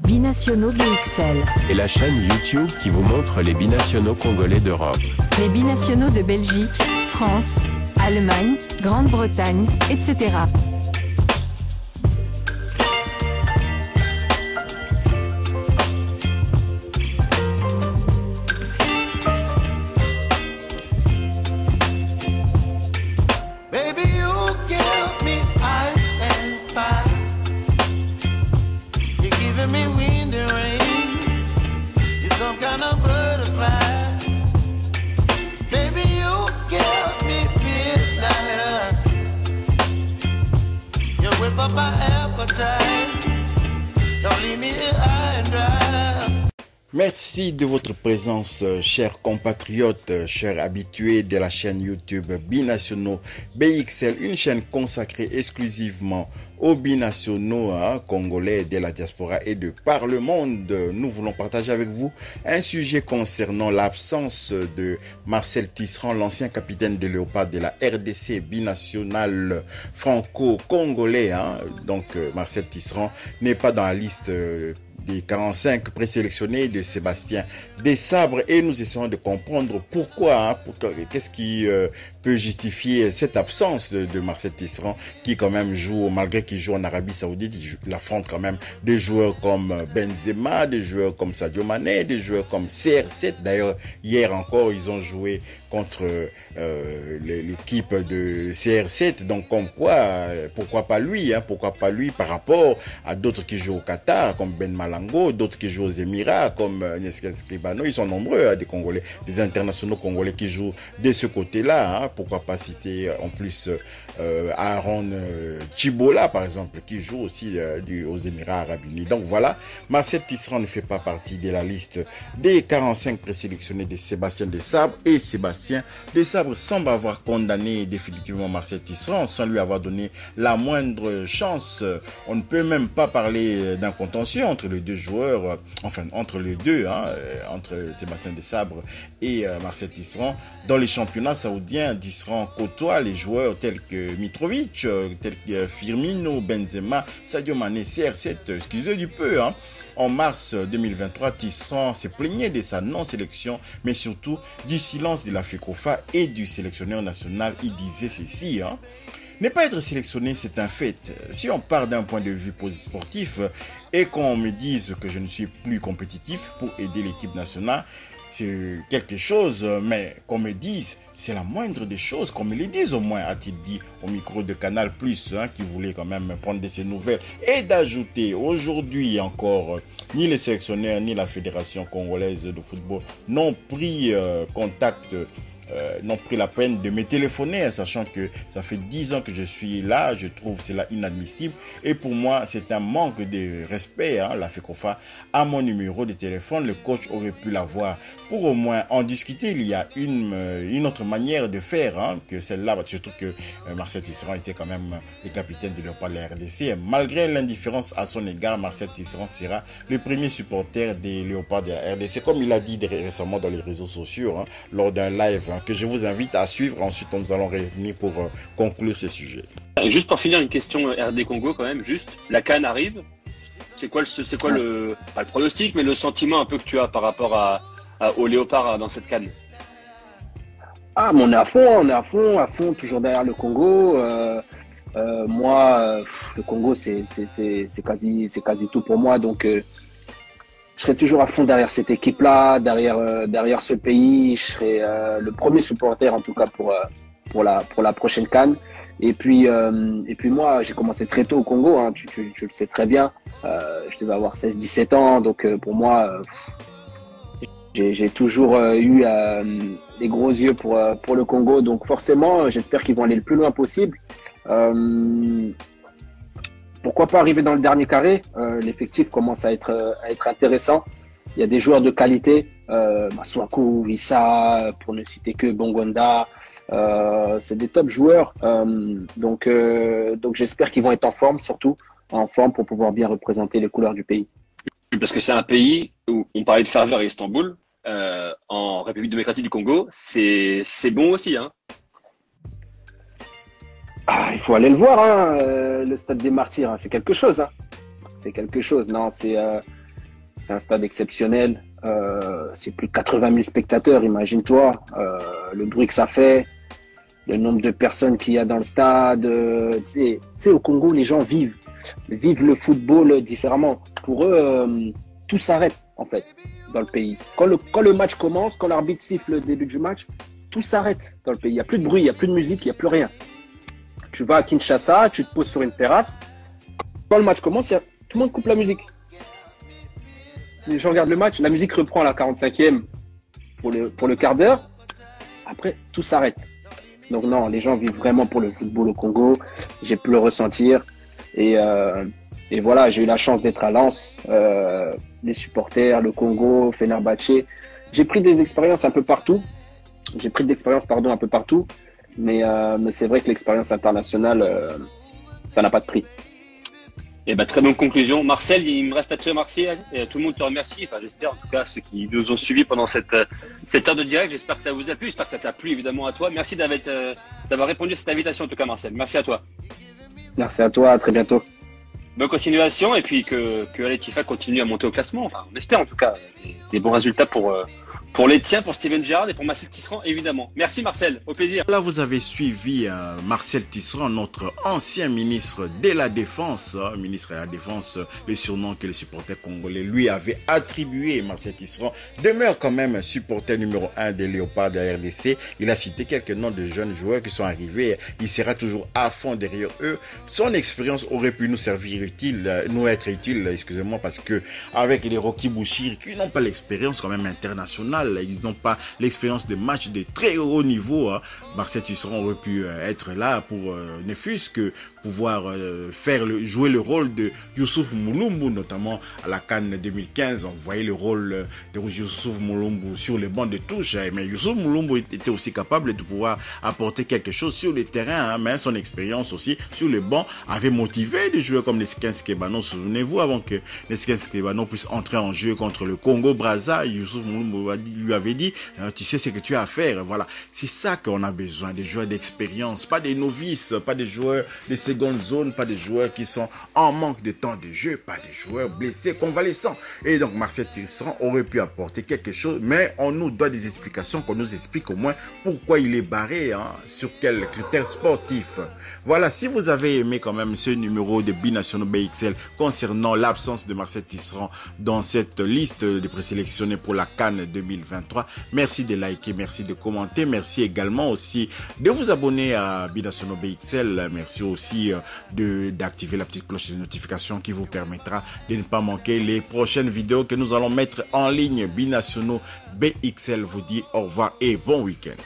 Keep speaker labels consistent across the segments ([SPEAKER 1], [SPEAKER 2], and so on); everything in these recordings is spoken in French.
[SPEAKER 1] Binationaux BXL.
[SPEAKER 2] Et la chaîne YouTube qui vous montre les binationaux congolais d'Europe.
[SPEAKER 1] Les binationaux de Belgique, France, Allemagne, Grande-Bretagne, etc.
[SPEAKER 3] Merci de votre présence, chers compatriotes, chers habitués de la chaîne YouTube Binationaux BXL, une chaîne consacrée exclusivement aux binationaux congolais de la diaspora et de par le monde. Nous voulons partager avec vous un sujet concernant l'absence de Marcel Tisserand, l'ancien capitaine de Léopard de la RDC binationale franco-congolais. Donc Marcel Tisserand n'est pas dans la liste des 45 présélectionnés de Sébastien Desabre et nous essayons de comprendre pourquoi, qu'est-ce qui peut justifier cette absence de Marcel Tisserand qui quand même joue, malgré qu'il joue en Arabie Saoudite, il affronte quand même des joueurs comme Benzema, des joueurs comme Sadio Mané, des joueurs comme CR7. D'ailleurs, hier encore, ils ont joué contre l'équipe de CR7. Donc, comme quoi, pourquoi pas lui, pourquoi pas lui par rapport à d'autres qui jouent au Qatar, comme Ben Malango, d'autres qui jouent aux Émirats, comme Nesken Skribano. Ils sont nombreux, des Congolais, des internationaux congolais qui jouent de ce côté-là. Pourquoi pas citer en plus Aaron Chibola, par exemple, qui joue aussi aux Émirats Arabes Unis. Donc voilà, Marcel Tisserand ne fait pas partie de la liste des 45 présélectionnés de Sébastien Desabre, et Sébastien Desabre semble avoir condamné définitivement Marcel Tisserand sans lui avoir donné la moindre chance. On ne peut même pas parler d'un contentieux entre les deux joueurs, entre les deux, entre Sébastien Desabre et Marcel Tisserand. Dans les championnats saoudiens, Tisserand côtoie les joueurs tels que Mitrovic, tels que Firmino, Benzema, Sadio Mané, CR7, excusez du peu. En mars 2023, Tisserand s'est plaigné de sa non-sélection, mais surtout du silence de la FECOFA et du sélectionneur national. Il disait ceci, ne pas être sélectionné, c'est un fait. Si on part d'un point de vue sportif et qu'on me dise que je ne suis plus compétitif pour aider l'équipe nationale, c'est quelque chose, mais qu'on me dise, c'est la moindre des choses, qu'on me le dise au moins, a-t-il dit au micro de Canal+, qui voulait quand même prendre de ses nouvelles, et d'ajouter, aujourd'hui encore, ni les sélectionneurs, ni la Fédération congolaise de football n'ont pris contact, n'ont pris la peine de me téléphoner, sachant que ça fait 10 ans que je suis là. Je trouve cela inadmissible et pour moi c'est un manque de respect. La FECOFA a mon numéro de téléphone, le coach aurait pu l'avoir pour au moins en discuter. Il y a une autre manière de faire que celle-là, surtout que Marcel Tisserand était quand même le capitaine de Léopard de la RDC. Malgré l'indifférence à son égard, Marcel Tisserand sera le premier supporter des Léopards de la RDC, comme il a dit récemment dans les réseaux sociaux, lors d'un live que je vous invite à suivre. Ensuite, nous allons revenir pour conclure ce sujet.
[SPEAKER 4] Juste pour finir, une question RD Congo quand même, juste, la CAN arrive, c'est quoi le, pas le pronostic, mais le sentiment un peu que tu as par rapport au Léopard dans cette CAN?
[SPEAKER 5] Mais on est à fond, toujours derrière le Congo. Moi, le Congo, c'est quasi tout pour moi, donc je serai toujours à fond derrière cette équipe-là, derrière ce pays. Je serai le premier supporter en tout cas pour la prochaine CAN. Et puis moi, j'ai commencé très tôt au Congo. Tu le sais très bien. Je devais avoir 16-17 ans, donc pour moi, j'ai toujours eu des gros yeux pour le Congo. Donc forcément, j'espère qu'ils vont aller le plus loin possible. Pourquoi pas arriver dans le dernier carré? L'effectif commence à être intéressant. Il y a des joueurs de qualité, Masuaku, Issa, pour ne citer que Bongonda. C'est des top joueurs. Donc j'espère qu'ils vont être en forme, surtout en forme pour pouvoir bien représenter les couleurs du pays.
[SPEAKER 4] Parce que c'est un pays où on parlait de ferveur à Istanbul, en République démocratique du Congo, c'est bon aussi,
[SPEAKER 5] il faut aller le voir, le stade des Martyrs, c'est quelque chose. C'est quelque chose. Non, C'est un stade exceptionnel. C'est plus de 80 000 spectateurs, imagine-toi. Le bruit que ça fait, le nombre de personnes qu'il y a dans le stade. Tu sais, au Congo, les gens vivent le football différemment. Pour eux, tout s'arrête, en fait, dans le pays. Quand le match commence, quand l'arbitre siffle le début du match, tout s'arrête dans le pays. Il n'y a plus de bruit, il n'y a plus de musique, il n'y a plus rien. Tu vas à Kinshasa, tu te poses sur une terrasse. Quand le match commence, tout le monde coupe la musique. Les gens regardent le match, la musique reprend à la 45e pour le quart d'heure. Après, tout s'arrête. Donc non, les gens vivent vraiment pour le football au Congo. J'ai pu le ressentir. Et voilà, j'ai eu la chance d'être à Lens, les supporters, le Congo, Fenerbahçe. J'ai pris des expériences un peu partout. Un peu partout. Mais c'est vrai que l'expérience internationale, ça n'a pas de prix.
[SPEAKER 4] Et très bonne conclusion. Marcel, il me reste à te remercier. Tout le monde te remercie. Enfin, j'espère, en tout cas, ceux qui nous ont suivis pendant cette heure de direct. J'espère que ça vous a plu. J'espère que ça t'a plu, évidemment, à toi. Merci d'avoir répondu à cette invitation, en tout cas, Marcel. Merci à toi.
[SPEAKER 5] Merci à toi. À très bientôt.
[SPEAKER 4] Bonne continuation. Et puis que Al-Ettifaq continue à monter au classement. Enfin, on espère, en tout cas, des bons résultats pour les tiens, pour Steven Gerrard et pour Marcel Tisserand, évidemment. Merci Marcel, au plaisir.
[SPEAKER 3] Là, vous avez suivi Marcel Tisserand, notre ancien ministre de la Défense, ministre de la Défense, le surnom que les supporters congolais lui avaient attribué. Marcel Tisserand demeure quand même supporter numéro 1 des Léopards de la RDC. Il a cité quelques noms de jeunes joueurs qui sont arrivés. Il sera toujours à fond derrière eux. Son expérience aurait pu nous être utile, excusez-moi, parce que avec les Rocky Bouchir qui n'ont pas l'expérience quand même internationale, ils n'ont pas l'expérience de matchs de très haut niveau. Marcel Tisserand aurait pu être là pour ne fût-ce que pouvoir jouer le rôle de Youssouf Moulumbu, notamment à la CAN 2015. On voyait le rôle de Youssouf Moulumbu sur les bancs de touche, mais Youssouf Moulumbu était aussi capable de pouvoir apporter quelque chose sur le terrain, mais son expérience aussi sur les bancs avait motivé des joueurs comme Nesken Skebano. Souvenez-vous, avant que Nesken Skebano puisse entrer en jeu contre le Congo-Brazza, Youssouf Moulumbu lui avait dit, tu sais ce que tu as à faire. Voilà, c'est ça qu'on a besoin, des joueurs d'expérience, pas des novices, pas des joueurs de seconde zone, pas des joueurs qui sont en manque de temps de jeu, pas des joueurs blessés, convalescents. Et donc Marcel Tisserand aurait pu apporter quelque chose, mais on nous donne des explications, qu'on nous explique au moins pourquoi il est barré, sur quels critères sportifs. Voilà, si vous avez aimé quand même ce numéro de Binationaux BXL concernant l'absence de Marcel Tisserand dans cette liste des présélectionnés pour la CAN 2023, merci de liker, merci de commenter, merci également aussi de vous abonner à Binationaux BXL, merci aussi d'activer la petite cloche de notification qui vous permettra de ne pas manquer les prochaines vidéos que nous allons mettre en ligne. Binationaux BXL vous dit au revoir et bon week-end.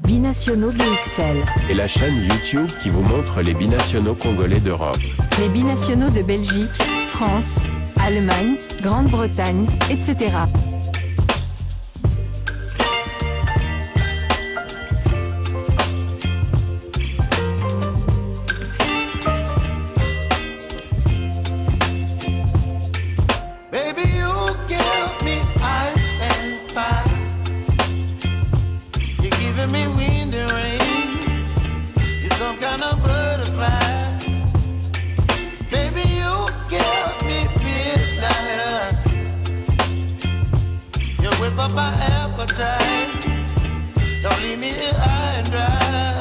[SPEAKER 1] Binationaux BXL.
[SPEAKER 2] Et la chaîne YouTube qui vous montre les binationaux congolais d'Europe.
[SPEAKER 1] Les binationaux de Belgique, France, Allemagne, Grande-Bretagne, etc.
[SPEAKER 6] My appetite, don't leave me high and dry.